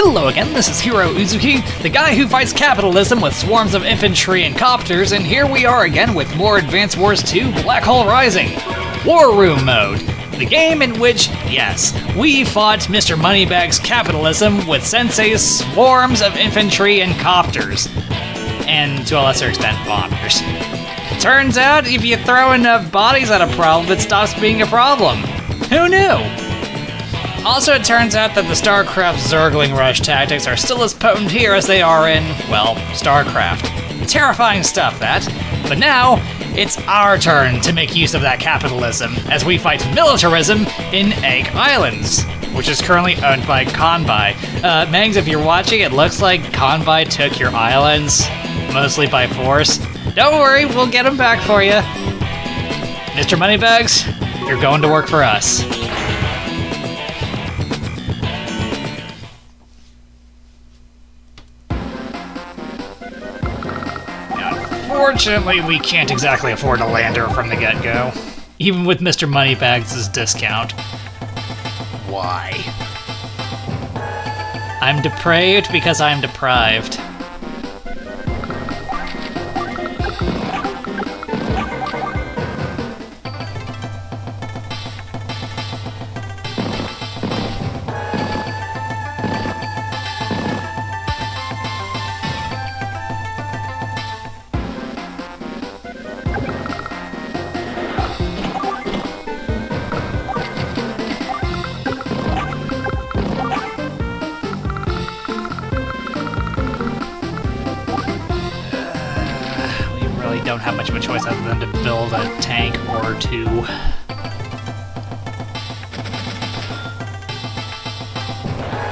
Hello again, this is Heero Uzuki, the guy who fights capitalism with swarms of infantry and copters, and here we are again with more Advance Wars 2 Black Hole Rising. War Room Mode, the game in which, yes, we fought Mr. Moneybags capitalism with Sensei's swarms of infantry and copters. And to a lesser extent, bombers. Turns out, if you throw enough bodies at a problem, it stops being a problem. Who knew? Also, it turns out that the StarCraft Zergling Rush tactics are still as potent here as they are in, well, StarCraft. Terrifying stuff, that. But now, it's our turn to make use of that capitalism, as we fight militarism in Egg Islands, which is currently owned by Kanbei. Mangs, if you're watching, it looks like Kanbei took your islands, mostly by force. Don't worry, we'll get them back for you. Mr. Moneybags, you're going to work for us. Unfortunately, we can't exactly afford a lander from the get-go, even with Mr. Moneybags' discount. Why? I'm depraved because I'm deprived. Don't have much of a choice other than to build a tank or two.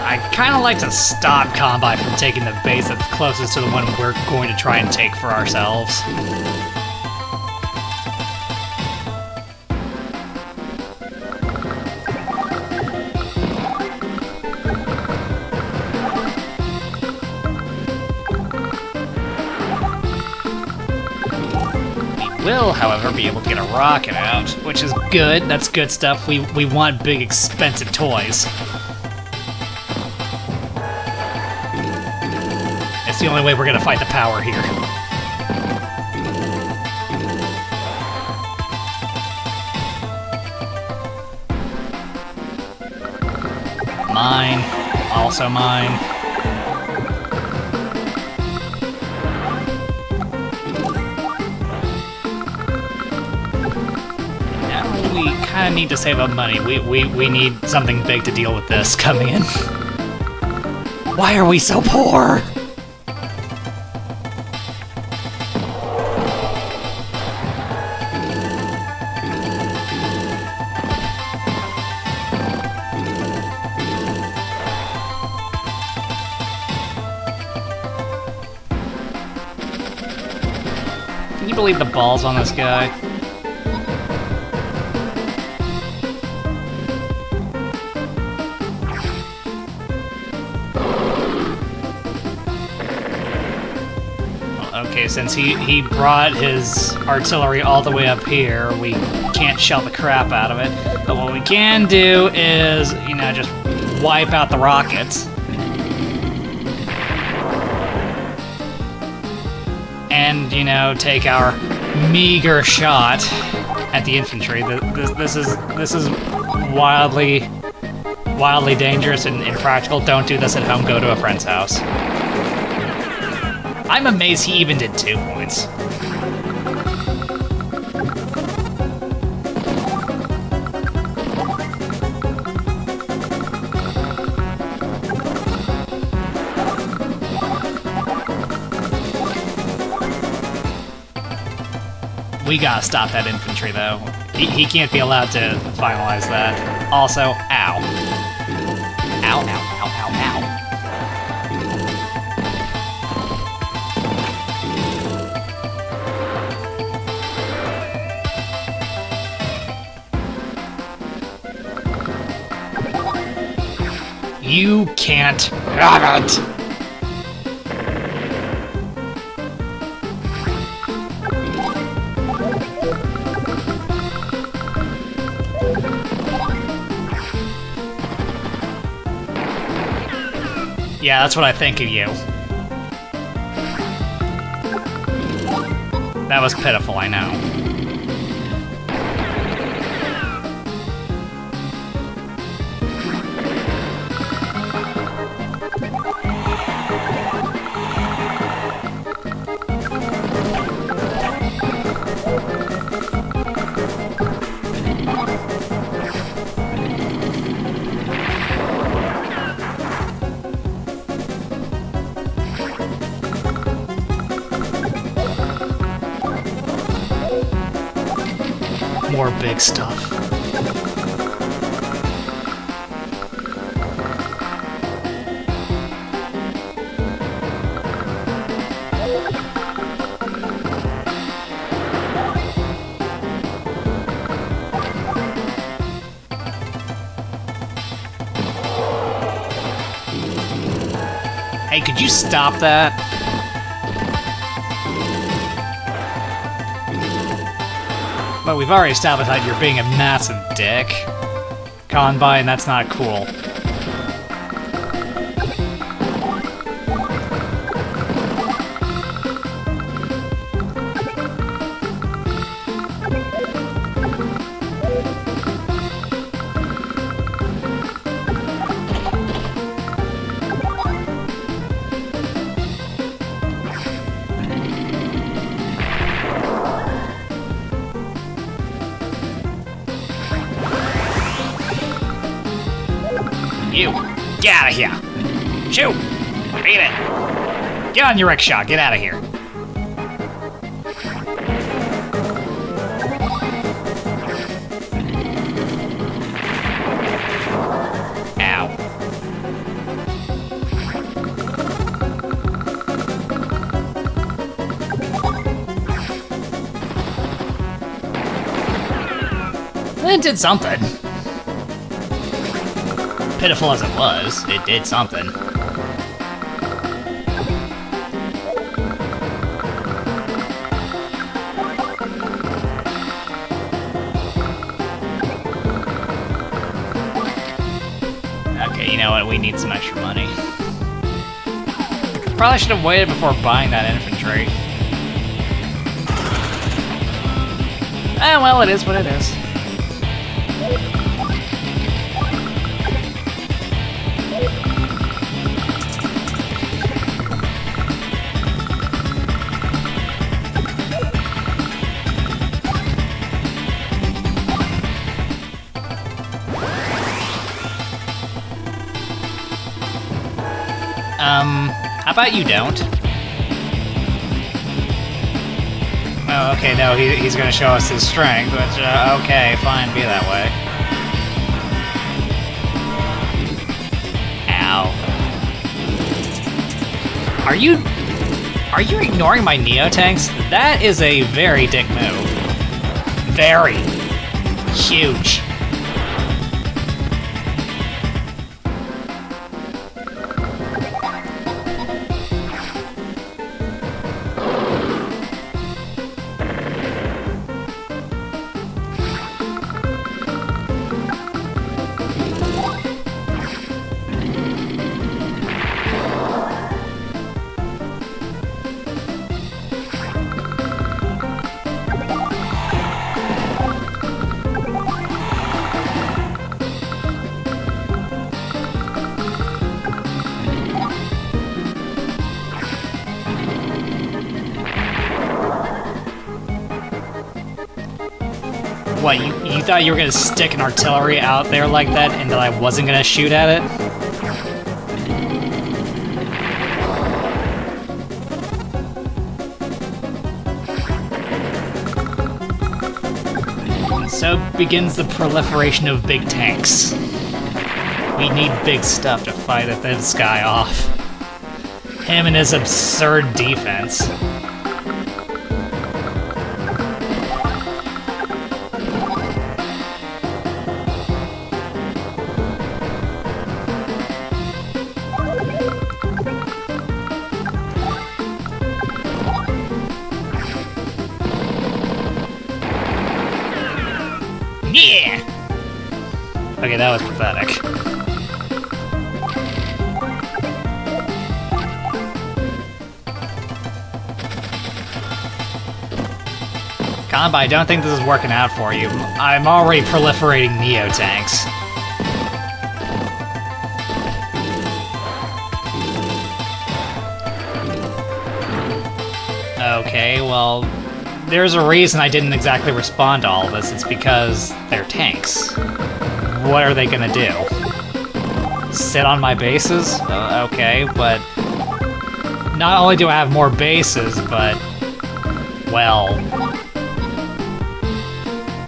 I'd kind of like to stop Kanbei from taking the base that's closest to the one we're going to try and take for ourselves. Will, however, be able to get a rocket out, which is good. That's good stuff. We want big, expensive toys. It's the only way we're gonna fight the power here. Mine. Also mine. We kind of need to save up money. We need something big to deal with this coming in. Why are we so poor? Can you believe the balls on this guy? Okay, since he brought his artillery all the way up here, we can't shell the crap out of it. But what we can do is, you know, just wipe out the rockets. And, you know, take our meager shot at the infantry. This is wildly dangerous and impractical. Don't do this at home, go to a friend's house. I'm amazed he even did 2 points. We gotta stop that infantry, though. He can't be allowed to finalize that. Also, ow. Ow, ow, ow, ow, ow. You can't have it! Yeah, that's what I think of you. That was pitiful, I know. More big stuff. Hey, could you stop that? But we've already established that you're being a massive dick, Kanbei, and that's not cool. You! Get out of here! Shoot! Beat it! Get on your rickshaw, get out of here! Ow. It did something. Pitiful as it was, it did something. Okay, you know what? We need some extra money. Probably should have waited before buying that infantry. Ah, well, it is what it is. How about you don't? Oh, okay, no, he's gonna show us his strength, which, okay, fine, be that way. Ow. Are you ignoring my Neo-tanks? That is a very dick move. Very. Huge. What, you thought you were gonna stick an artillery out there like that and that I wasn't gonna shoot at it? And so begins the proliferation of big tanks. We need big stuff to fight this guy off. Him and his absurd defense. Yeah! Okay, that was pathetic. Kanbei, I don't think this is working out for you. I'm already proliferating Neo-tanks. Okay, well, there's a reason I didn't exactly respond to all of this. It's because they're tanks. What are they gonna do? Sit on my bases? Okay, but not only do I have more bases, but, well,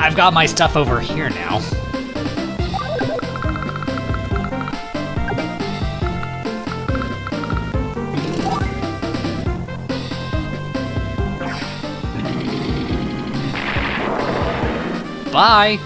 I've got my stuff over here now. Bye!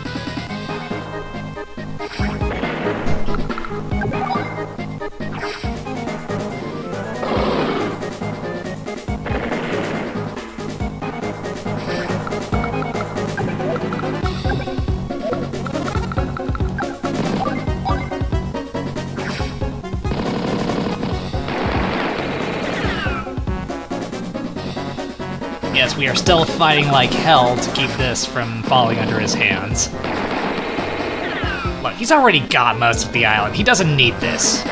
Yes, we are still fighting like hell to keep this from falling under his hands. Look, he's already got most of the island. He doesn't need this.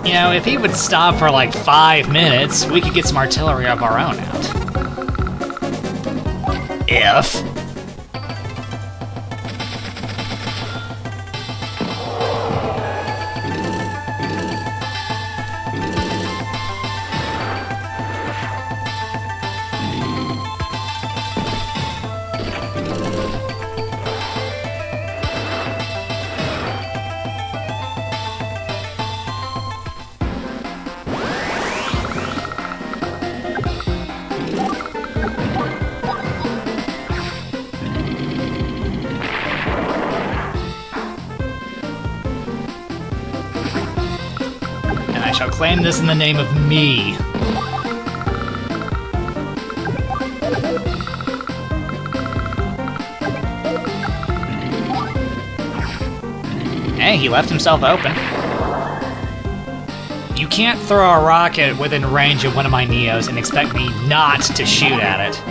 You know, if he would stop for like 5 minutes, we could get some artillery of our own out. If... I shall claim this in the name of me. Hey, he left himself open. You can't throw a rocket within range of one of my Neos and expect me not to shoot at it.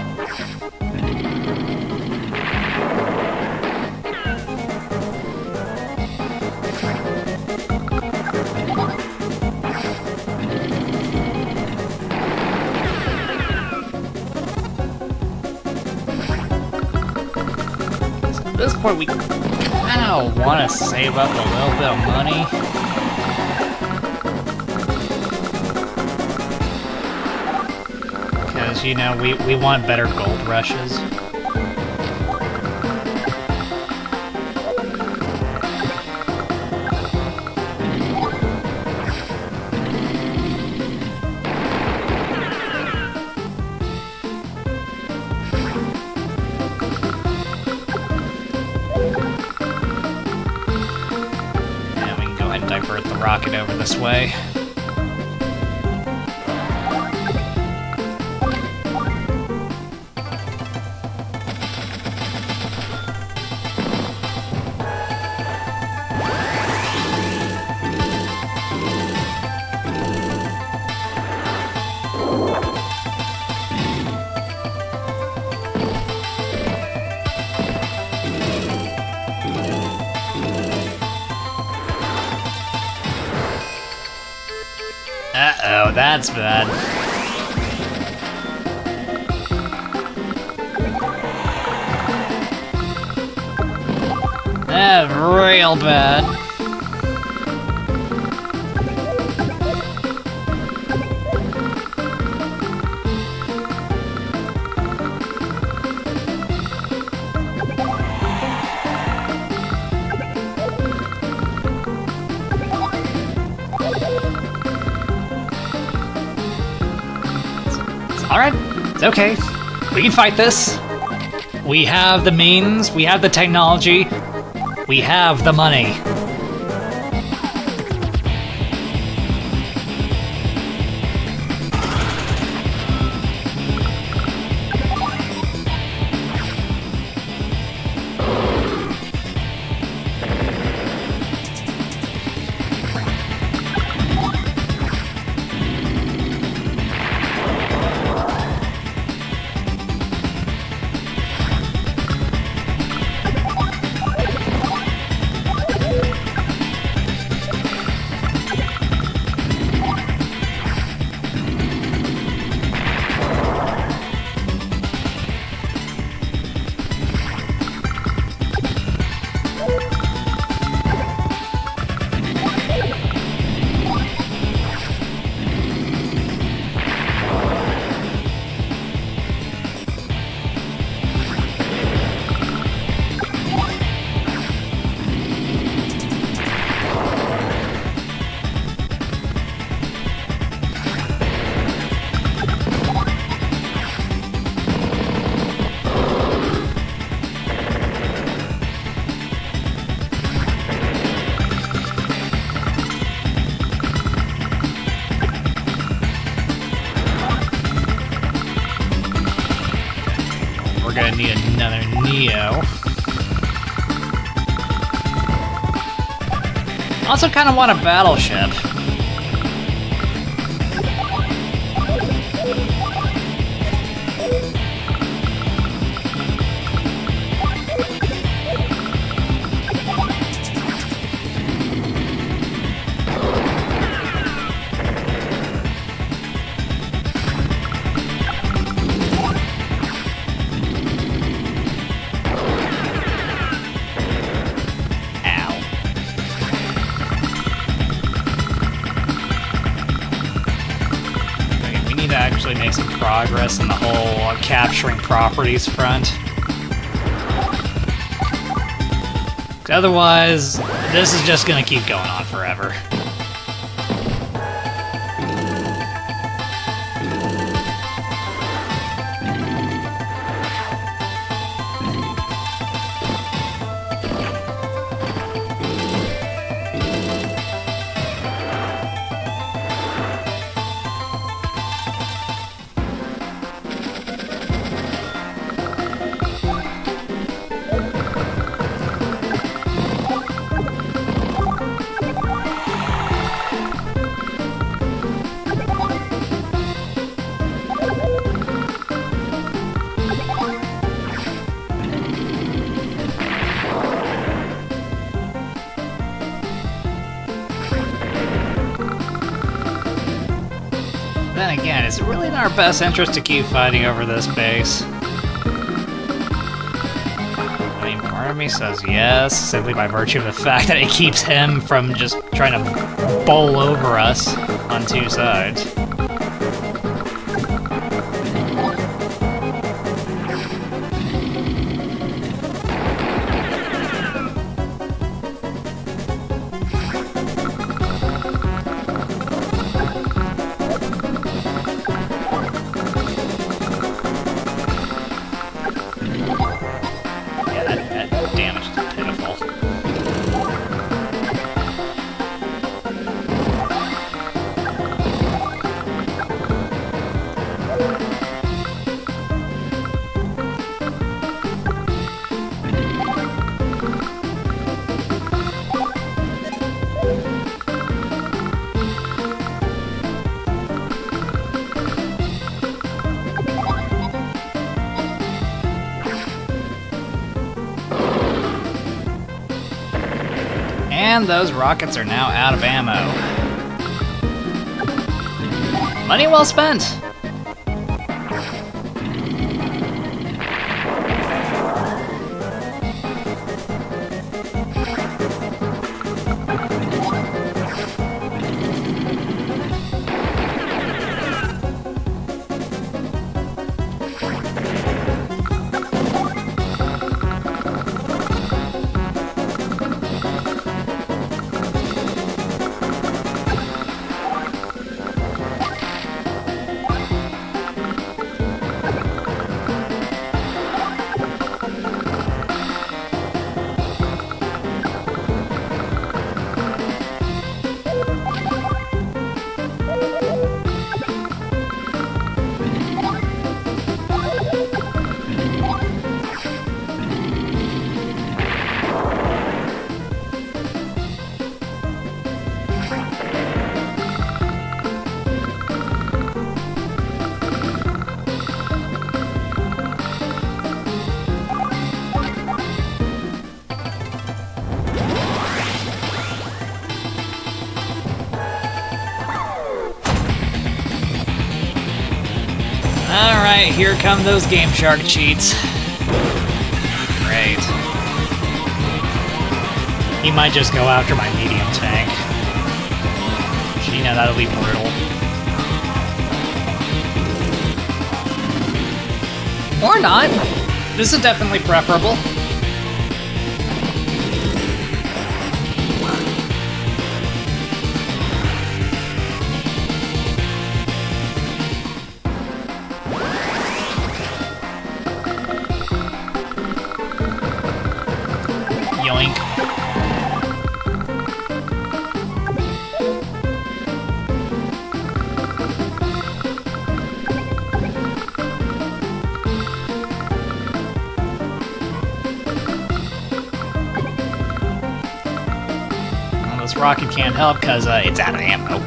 At this point, we kind of want to save up a little bit of money. Because, you know, we want better gold rushes. Divert the rocket over this way. Uh-oh, that's bad. That's real bad. Alright, it's okay. We can fight this. We have the means, we have the technology, we have the money. We're gonna need another Neo. Also kind of want a battleship. Actually make some progress in the whole capturing properties front. Otherwise, this is just gonna keep going on forever. Then again, is it really in our best interest to keep fighting over this base? I mean, part of me says yes, simply by virtue of the fact that it keeps him from just trying to bowl over us on two sides. And those rockets are now out of ammo. Money well spent! Alright, here come those Game Shark cheats. Great. He might just go after my medium tank. You know, that'll be brutal. Or not. This is definitely preferable. Yoink. Well, this rocket can't help because it's out of ammo.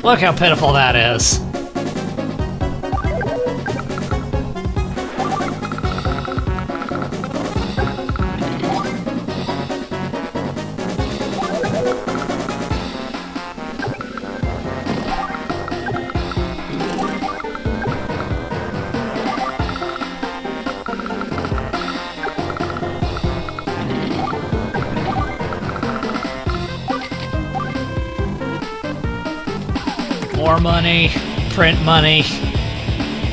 Look how pitiful that is. More money, print money,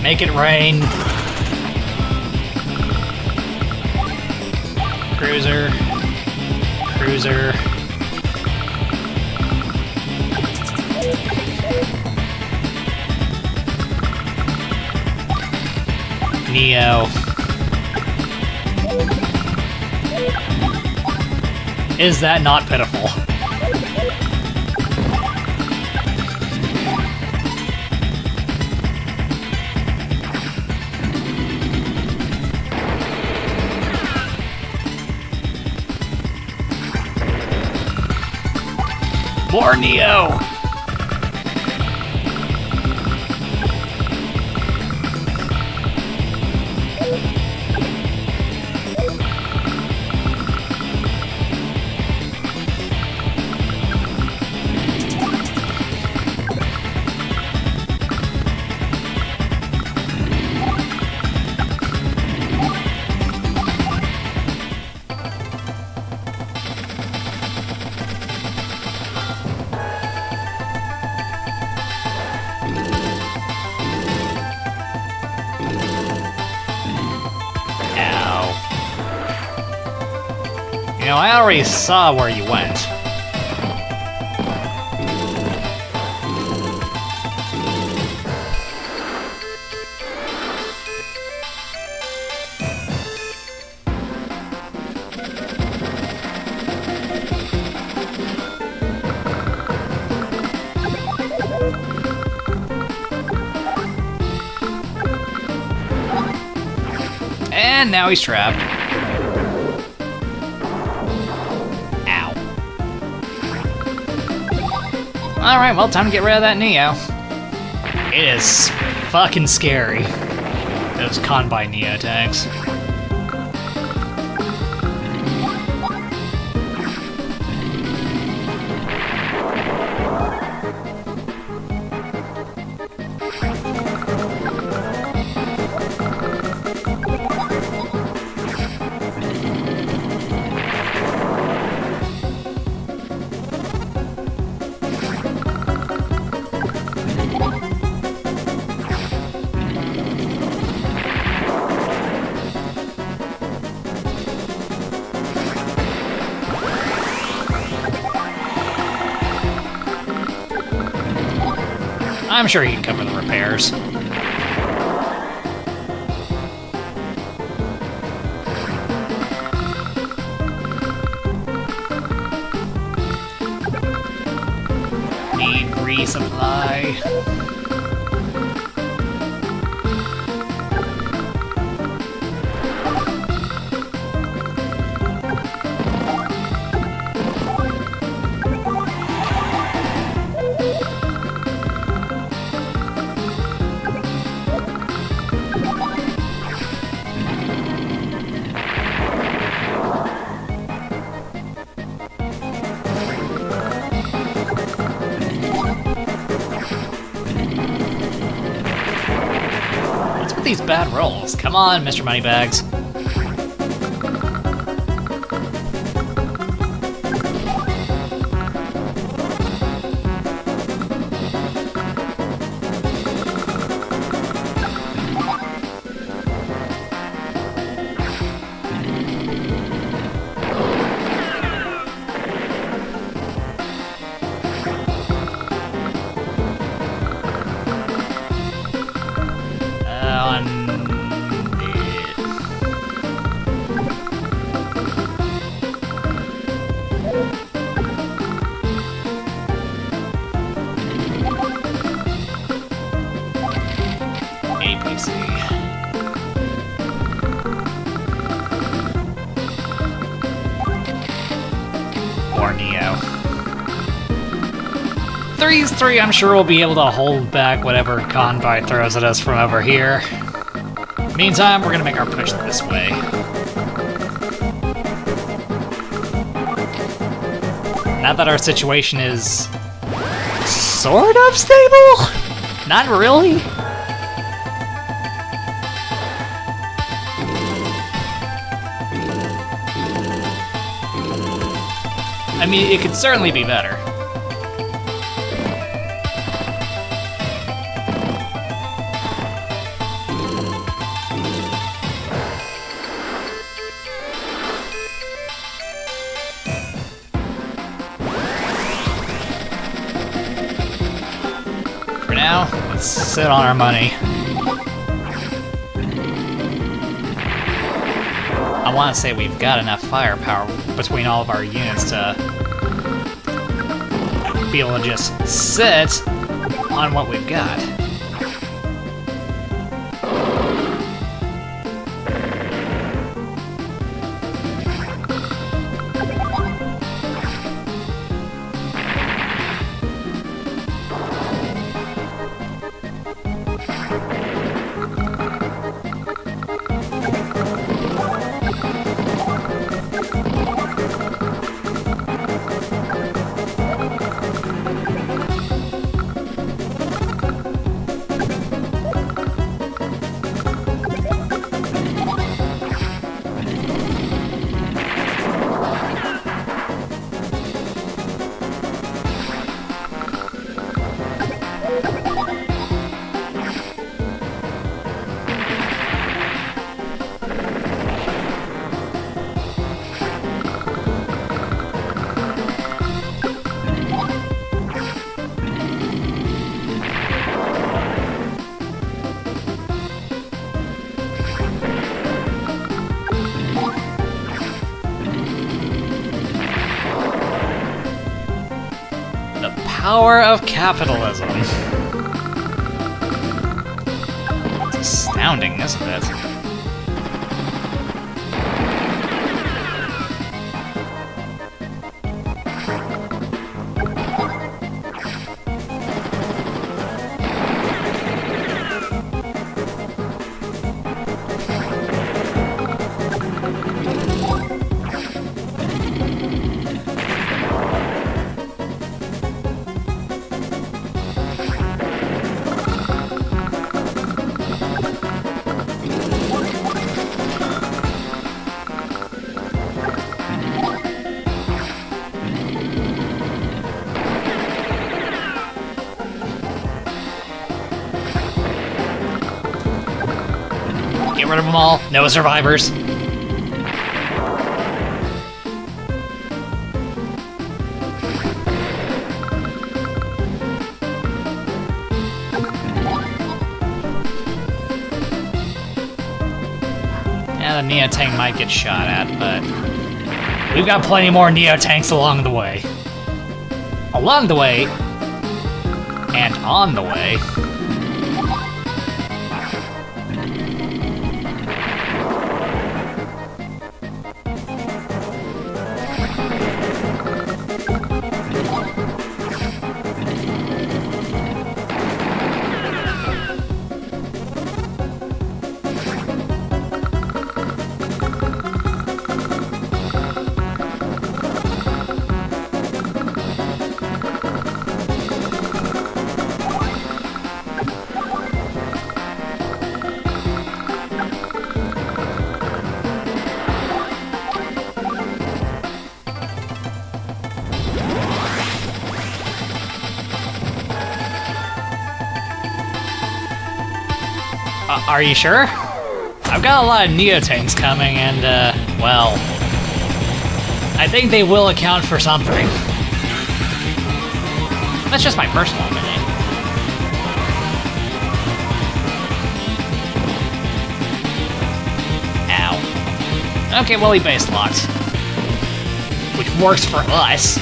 make it rain. Cruiser, cruiser. Neo. Is that not pitiful? More Neo! You know, I already saw where you went. And now he's trapped. Alright, well, time to get rid of that Neo. It is fucking scary. Those Kanbei Neo tanks. I'm sure he can cover the repairs. Need resupply. these bad rolls. Come on, Mr. Moneybags. Three's three, I'm sure we'll be able to hold back whatever Kanbei throws at us from over here. Meantime, we're gonna make our push this way. Now that our situation is sort of stable? Not really? I mean, it could certainly be better. For now, let's sit on our money. I want to say we've got enough firepower between all of our units to be able to just sit on what we've got. Power of capitalism. It's astounding, isn't it? Get rid of them all. No survivors. Yeah, the Neo Tank might get shot at, but we've got plenty more Neo Tanks along the way. Along the way, and on the way. Are you sure? I've got a lot of Neotanks coming, and, well... I think they will account for something. That's just my personal opinion. Ow. Okay, well, he base locked. Which works for us.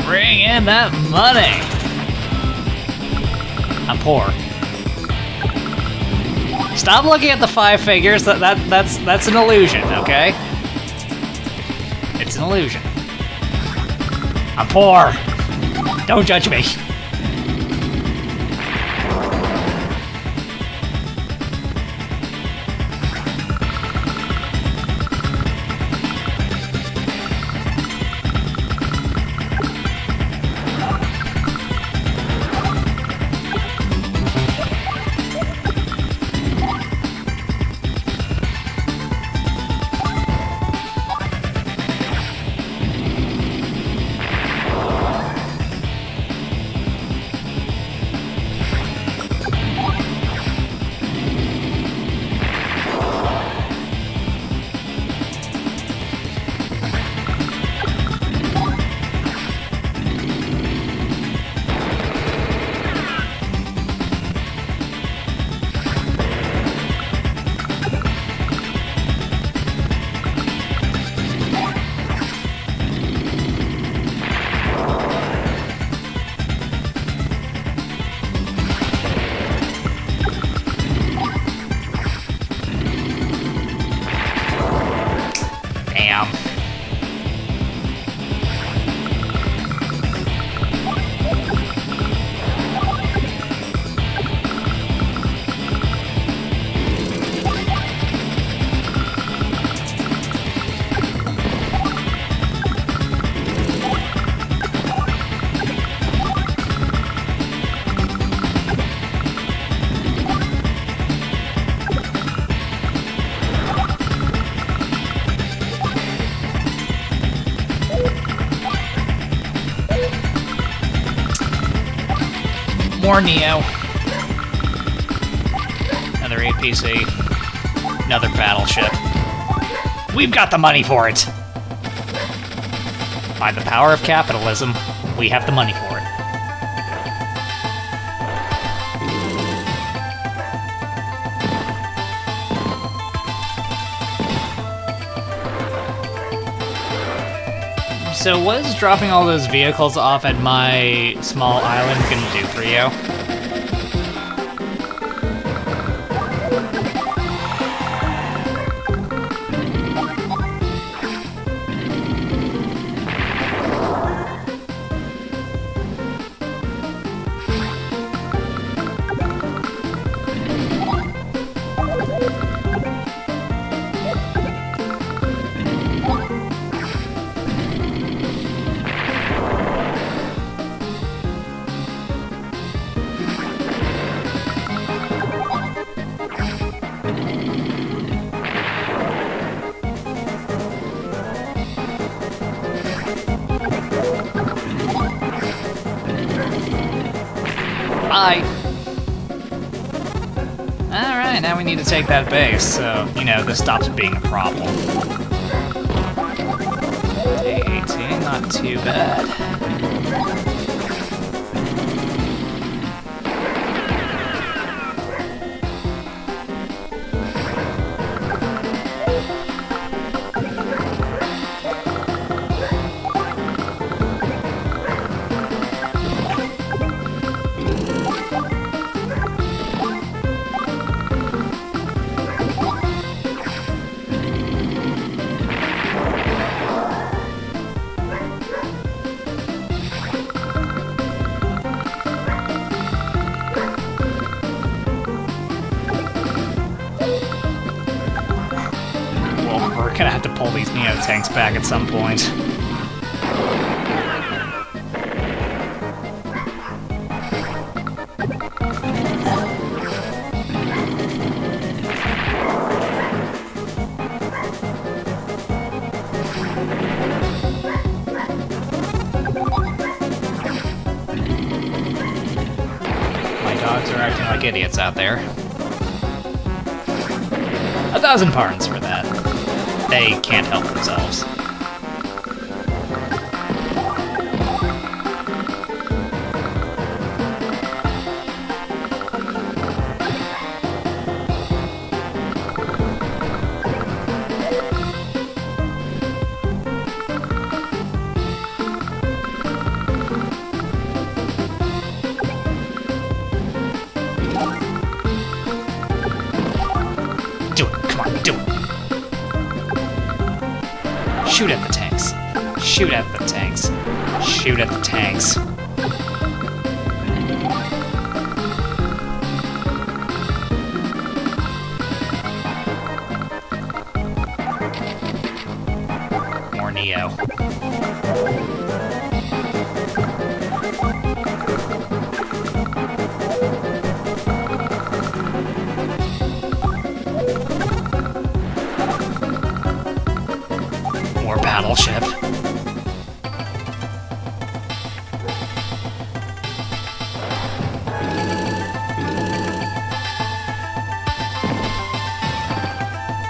Bring in that money! I'm poor. Stop looking at the 5 figures. That's an illusion, okay? It's an illusion. I'm poor. Don't judge me. Damn. More Neo. Another APC. Another battleship. We've got the money for it! By the power of capitalism, we have the money for it. So what is dropping all those vehicles off at my small island gonna do for you? Bye. Alright, now we need to take that base, so, you know, this stops being a problem. Day 18, not too bad. Neo tanks back at some point. Dogs are acting like idiots out there. 1,000 pardons for that. They can't help themselves. Shoot at the tanks. Shoot at the tanks. Shoot at the tanks. More Neo. Battleship.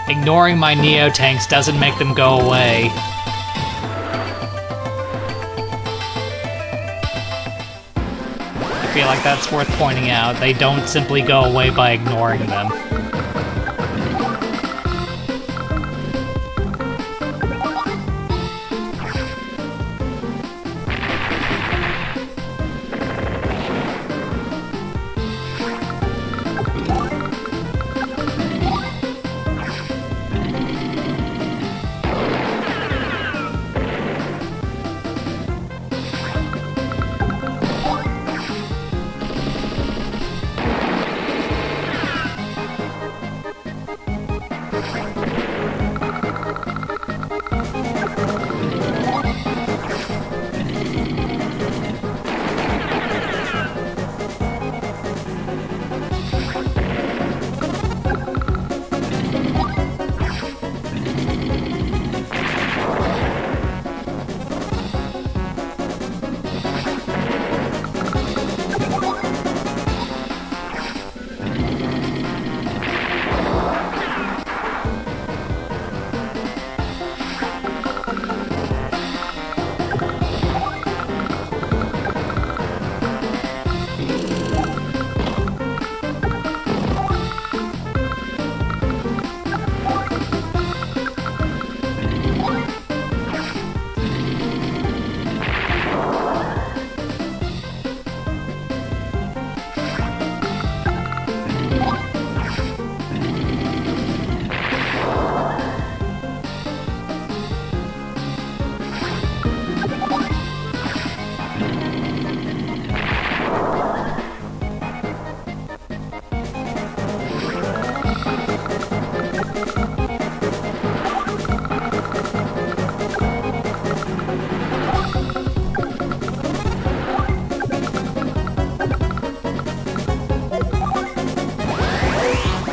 Ignoring my Neo tanks doesn't make them go away. I feel like that's worth pointing out. They don't simply go away by ignoring them.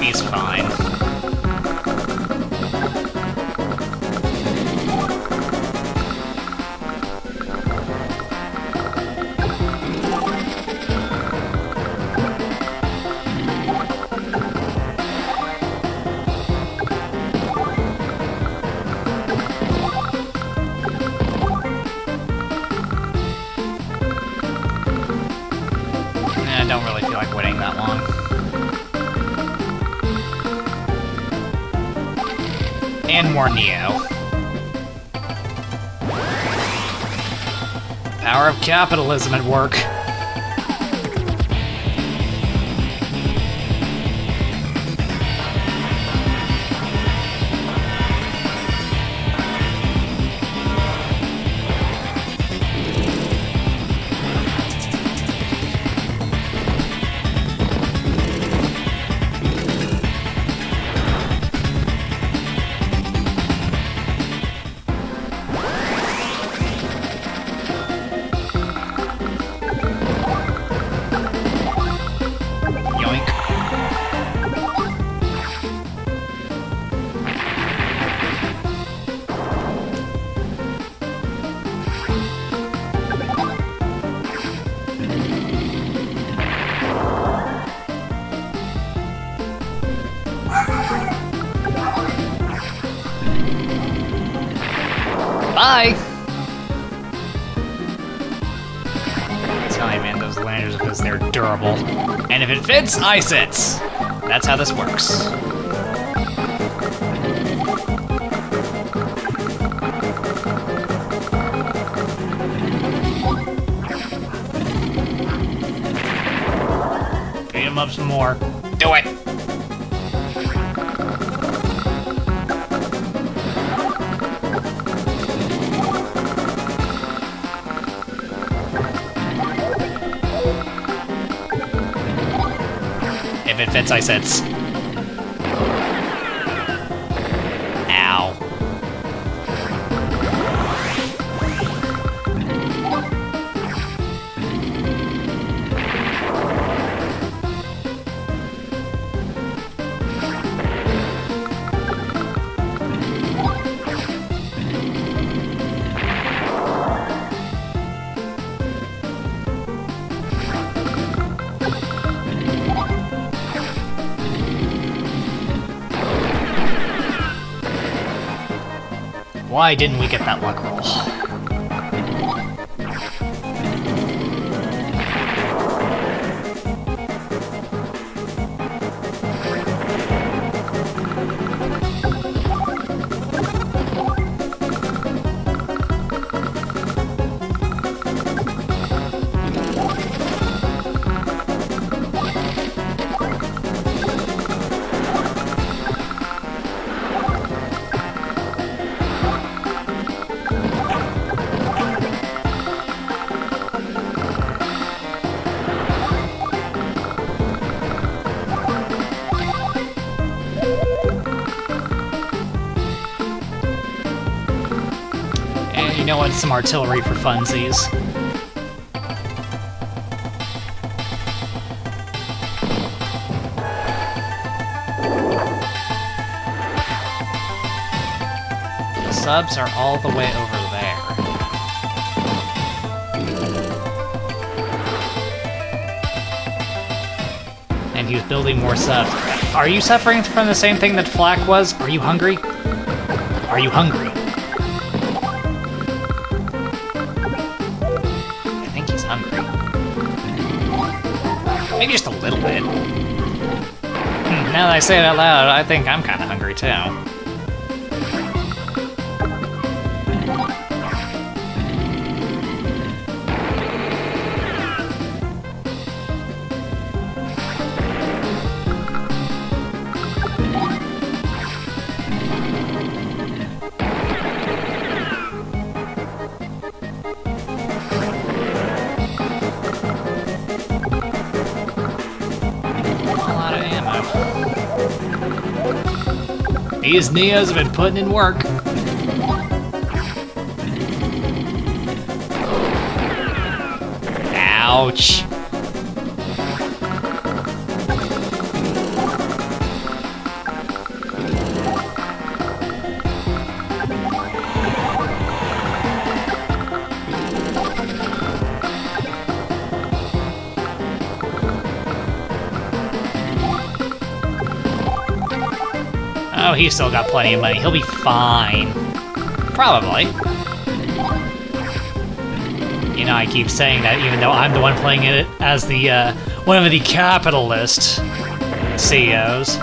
He's fine. I don't really feel like waiting that long. And more Neo. Power of capitalism at work. landers because they're durable. And if it fits, ice it. That's how this works. Beat him up some more. Do it! If it fits, ice hits. Ow. Why didn't we get that luck roll? You know what? Some artillery for funsies. The subs are all the way over there. And he's building more subs. Are you suffering from the same thing that Flack was? Are you hungry? Are you hungry? Maybe just a little bit. Now that I say it out loud, I think I'm kind of hungry too. These Neos have been putting in work. Ouch. Oh, he's still got plenty of money. He'll be fine. Probably. You know, I keep saying that even though I'm the one playing it as the, one of the capitalist CEOs,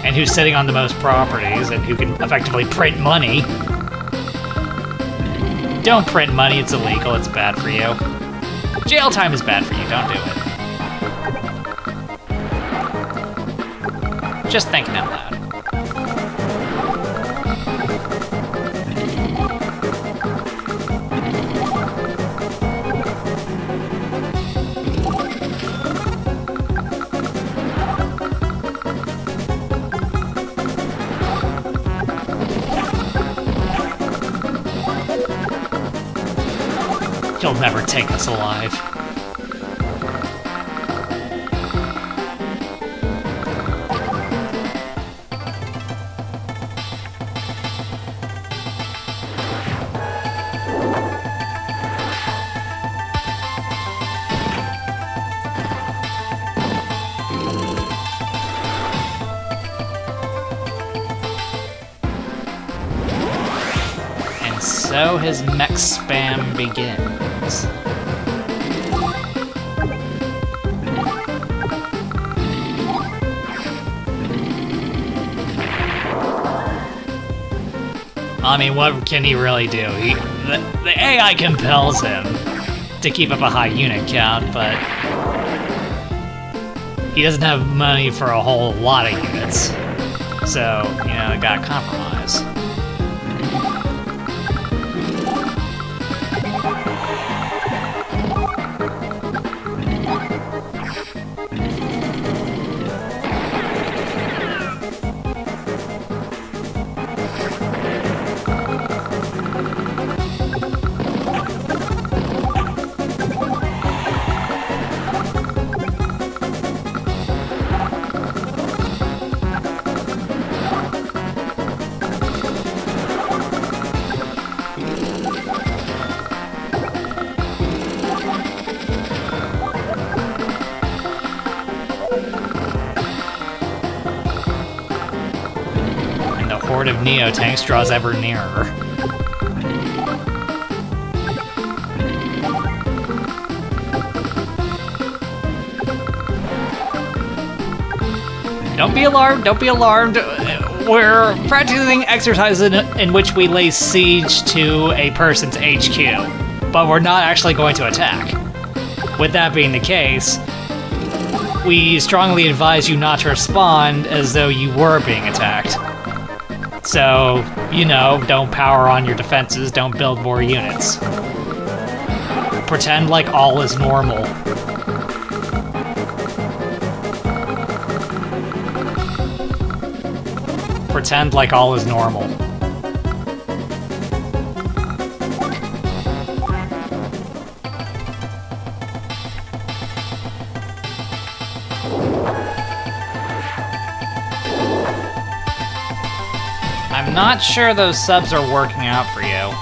and who's sitting on the most properties, and who can effectively print money. Don't print money, it's illegal, it's bad for you. Jail time is bad for you, don't do it. Just thinking out loud. You'll never take us alive. And so his mech spam begins. I mean, what can he really do? The AI compels him to keep up a high unit count, but he doesn't have money for a whole lot of units. So, you know, gotta compromise. Of Neo-tanks draws ever nearer. Don't be alarmed, don't be alarmed. We're practicing exercises in which we lay siege to a person's HQ, but we're not actually going to attack. With that being the case, we strongly advise you not to respond as though you were being attacked. So, you know, don't power on your defenses, don't build more units. Pretend like all is normal. Pretend like all is normal. I'm not sure those subs are working out for you.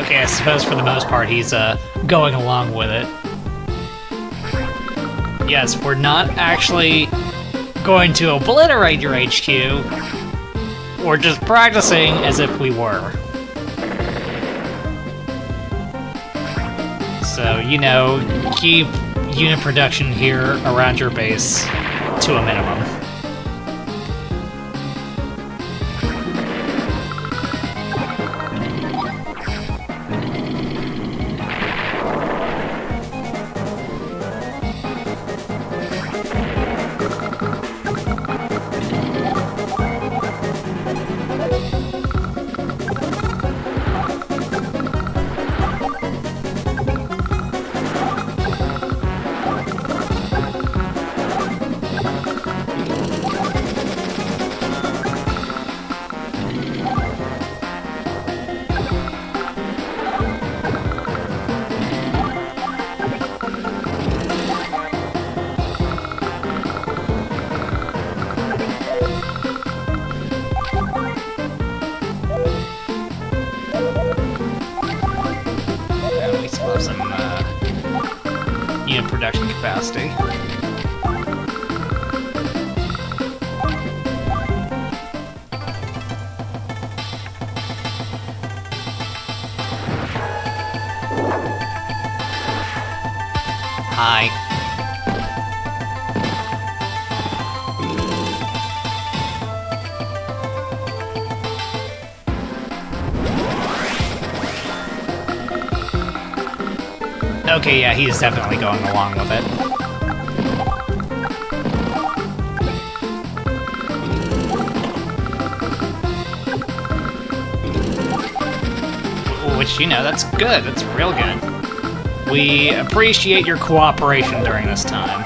Okay, I suppose for the most part he's going along with it. Yes, we're not actually going to obliterate your HQ. We're just practicing as if we were. So, you know, keep unit production here around your base to a minimum. Production capacity. Hi. Okay, yeah, he's definitely going along with it. Which, you know, that's good. That's real good. We appreciate your cooperation during this time.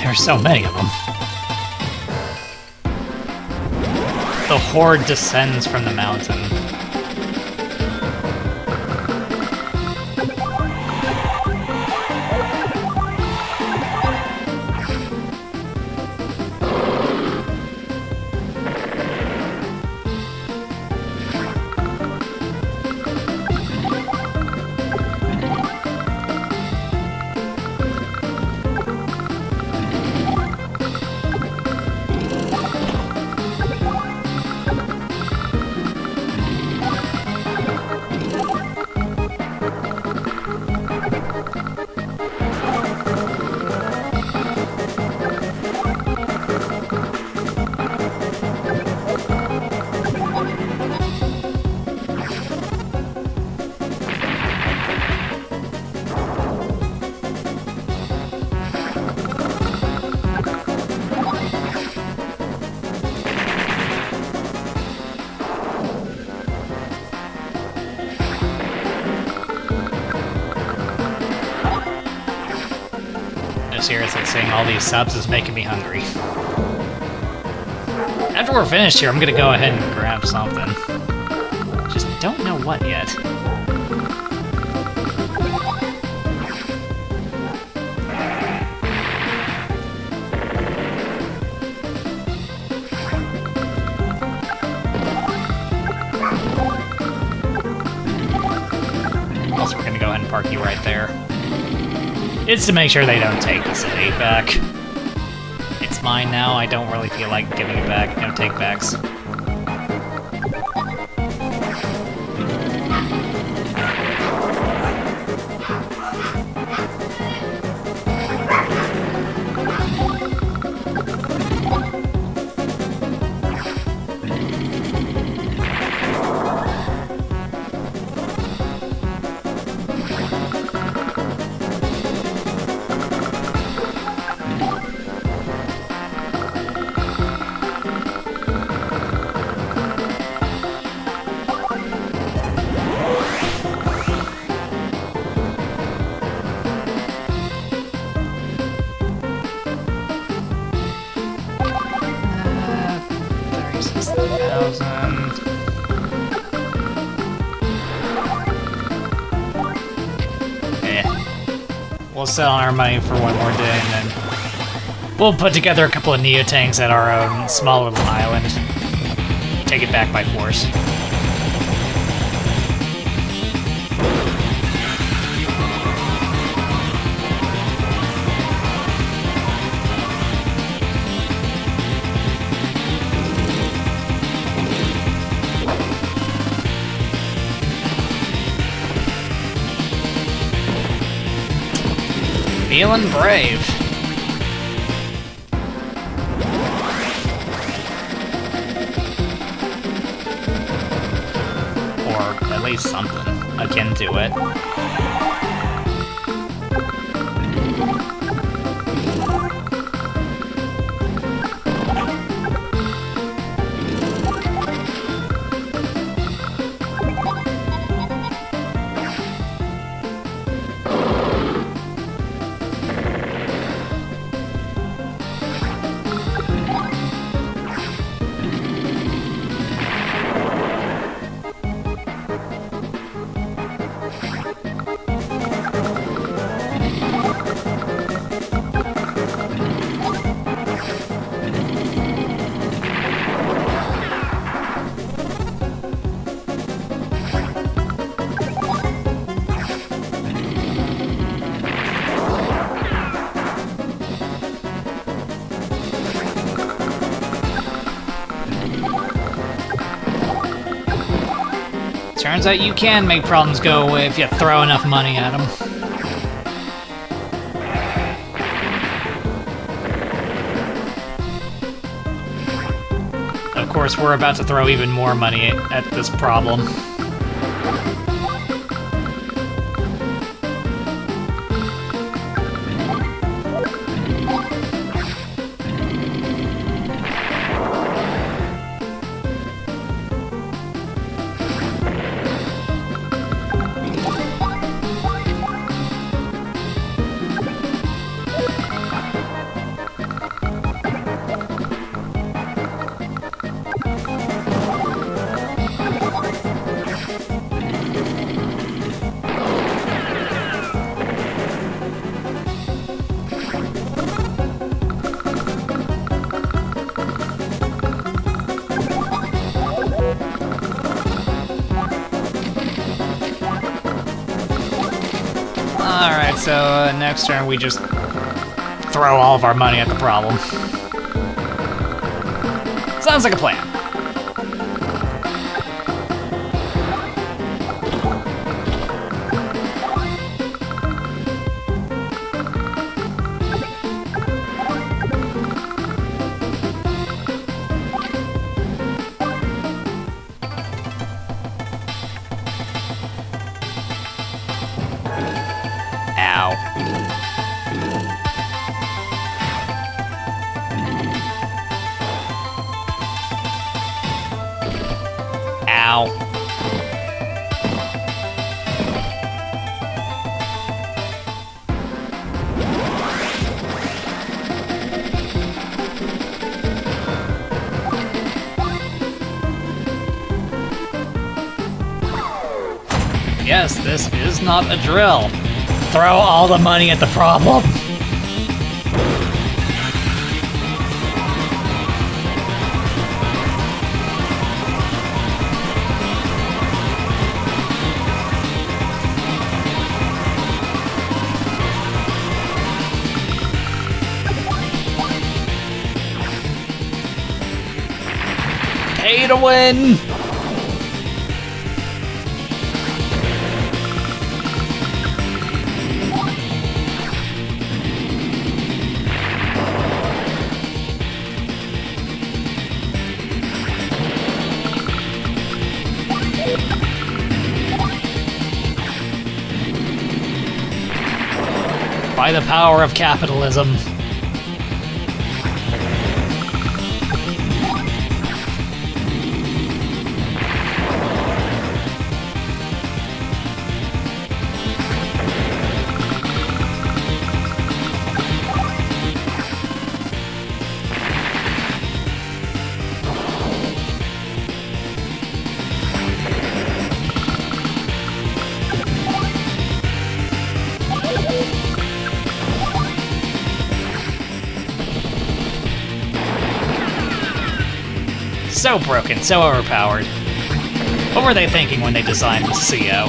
There's so many of them. The horde descends from the mountain. Seriously, seeing all these subs is making me hungry. After we're finished here, I'm gonna go ahead and grab something. Just don't know what yet. Also, we're gonna go ahead and park you right there. It's to make sure they don't take the city back. It's mine now, I don't really feel like giving it back, no take-backs. We'll sell our money for one more day, and then we'll put together a couple of Neo-Tanks at our own small little island. take it back by force. Feeling brave. Or at least something akin to it. Turns out you can make problems go away if you throw enough money at them. Of course, we're about to throw even more money at this problem. Alright, so next turn we just throw all of our money at the problem. Sounds like a plan. Ow. Yes, this is not a drill. Throw all the money at the problem. Pay to win! By the power of capitalism. So broken, so overpowered. What were they thinking when they designed the CO?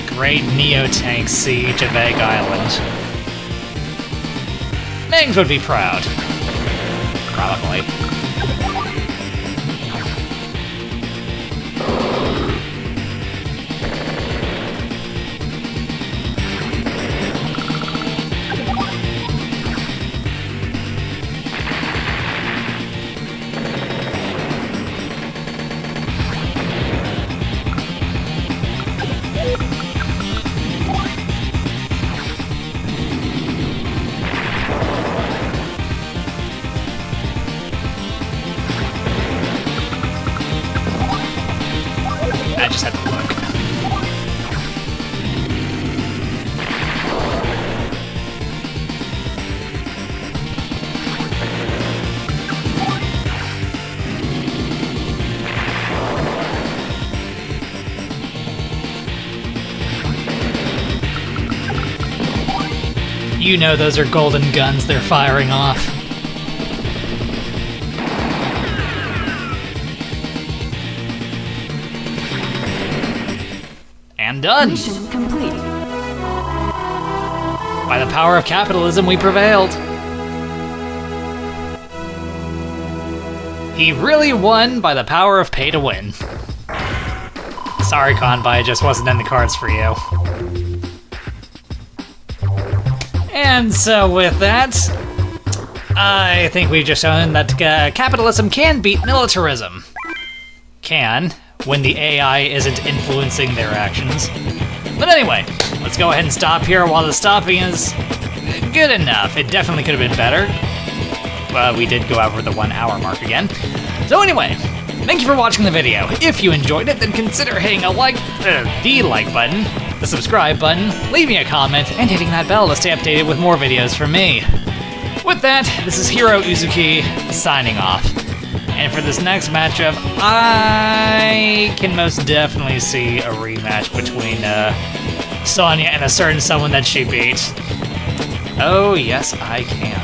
Great Neo-Tank siege of Egg Island. Mings would be proud. Probably. I just had to look. You know those are golden guns they're firing off. And done! Mission complete. By the power of capitalism, we prevailed. He really won by the power of pay to win. Sorry, Kanbei, it just wasn't in the cards for you. And so with that, I think we've just shown that capitalism can beat militarism. Can, when the AI isn't influencing their actions. But anyway, let's go ahead and stop here while the stopping is good enough. It definitely could have been better. We did go over the 1 hour mark again. So anyway, thank you for watching the video. If you enjoyed it, then consider hitting the like button, the subscribe button, leaving a comment, and hitting that bell to stay updated with more videos from me. With that, this is Heero Uzuki signing off. And for this next matchup, I can most definitely see a rematch between Sonya and a certain someone that she beat. Oh yes, I can.